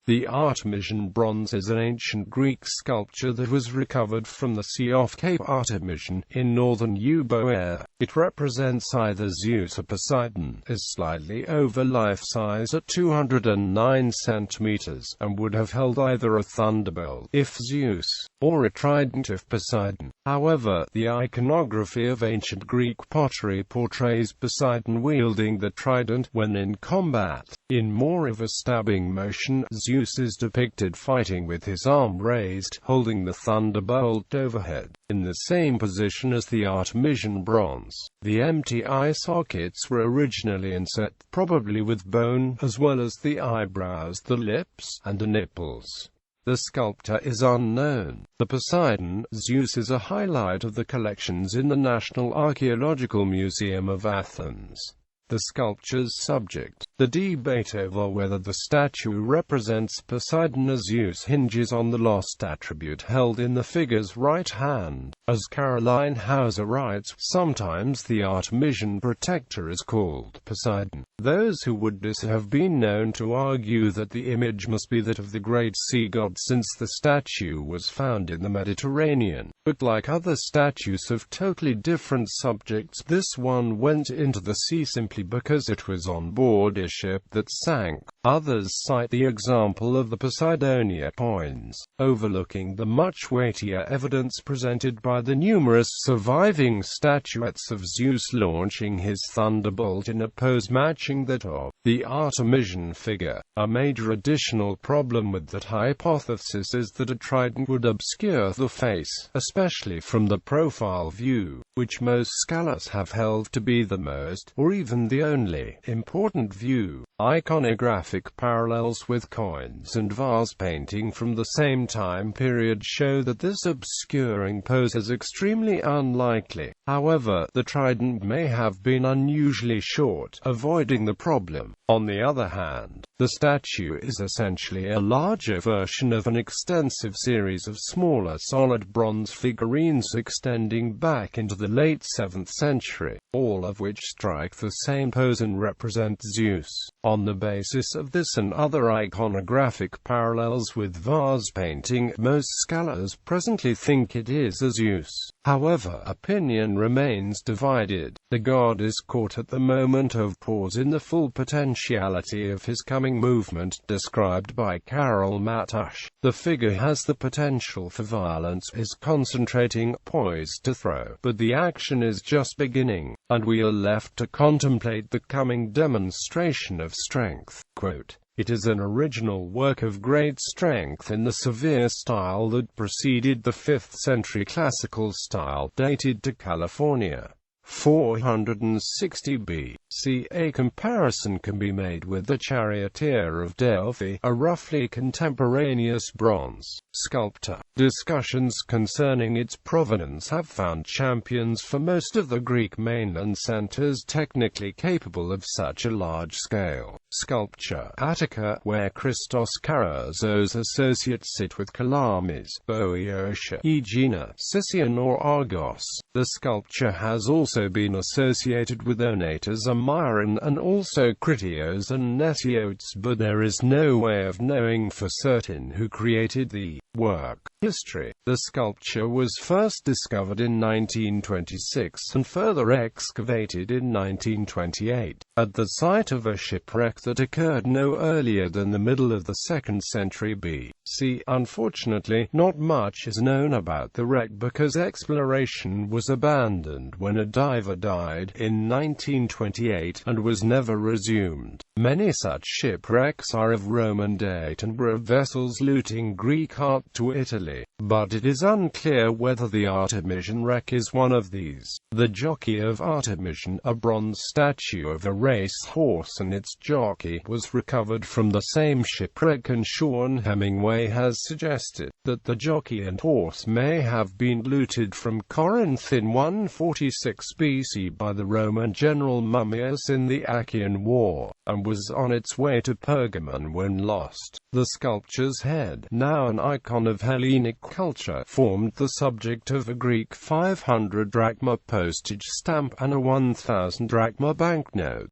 The Artemision Bronze is an ancient Greek sculpture that was recovered from the sea off Cape Artemision, in northern Euboea. It represents either Zeus or Poseidon, is slightly over life-size at 209 centimeters, and would have held either a thunderbolt, if Zeus, or a trident if Poseidon. However, the iconography of ancient Greek pottery portrays Poseidon wielding the trident when in combat. In more of a stabbing motion, Zeus is depicted fighting with his arm raised, holding the thunderbolt overhead, in the same position as the Artemision Bronze. The empty eye sockets were originally inset, probably with bone, as well as the eyebrows, the lips, and the nipples. The sculptor is unknown. The Poseidon, Zeus is a highlight of the collections in the National Archaeological Museum of Athens. The sculpture's subject, the debate over whether the statue represents Poseidon or Zeus, hinges on the lost attribute held in the figure's right hand. As Caroline Hauser writes, sometimes the Artemision protector is called Poseidon. Those who would this have been known to argue that the image must be that of the great sea god, since the statue was found in the Mediterranean. But like other statues of totally different subjects, this one went into the sea simply because it was on board a ship that sank. Others cite the example of the Poseidonia coins, overlooking the much weightier evidence presented by the numerous surviving statuettes of Zeus launching his thunderbolt in a pose matching that of the Artemision figure. A major additional problem with that hypothesis is that a trident would obscure the face, especially from the profile view, which most scholars have held to be the most, or even the only, important view. Iconographic parallels with coins and vase painting from the same time period show that this obscuring pose is extremely unlikely. However, the trident may have been unusually short, avoiding the problem. On the other hand, the statue is essentially a larger version of an extensive series of smaller solid bronze figurines extending back into the late 7th century, all of which strike the same pose and represent Zeus. On the basis of this and other iconographic parallels with vase painting, most scholars presently think it is a Zeus. However, opinion remains divided. The god is caught at the moment of pause in the full potentiality of his coming movement, described by Carol Matush. The figure has the potential for violence, is concentrating, poised to throw, but the action is just beginning, and we are left to contemplate the coming demonstration of strength. Quote, "It is an original work of great strength in the severe style that preceded the 5th century classical style dated to California, 460 B.C. A comparison can be made with the Charioteer of Delphi, a roughly contemporaneous bronze sculpture. Discussions concerning its provenance have found champions for most of the Greek mainland centers technically capable of such a large-scale sculpture. Attica, where Christos Karazo's associates sit with Calamis, Boeotia, Aegina, Sicyon or Argos. The sculpture has also been associated with Onatas and Myron, and also Critios and Nesiotes, but there is no way of knowing for certain who created the work. History. The sculpture was first discovered in 1926 and further excavated in 1928, at the site of a shipwreck that occurred no earlier than the middle of the 2nd century B.C. Unfortunately, not much is known about the wreck because exploration was abandoned when a diver died in 1928 and was never resumed. Many such shipwrecks are of Roman date and were of vessels looting Greek art to Italy, but it is unclear whether the Artemision wreck is one of these. The jockey of Artemision, a bronze statue of a race horse and its jockey, was recovered from the same shipwreck, and Sean Hemingway has suggested that the jockey and horse may have been looted from Corinth in 146 BC by the Roman general Mummius in the Achaean War, and was on its way to Pergamon when lost. The sculpture's head, now an icon of Hellenic culture, formed the subject of a Greek 500 drachma postage stamp and a 1,000 drachma banknote.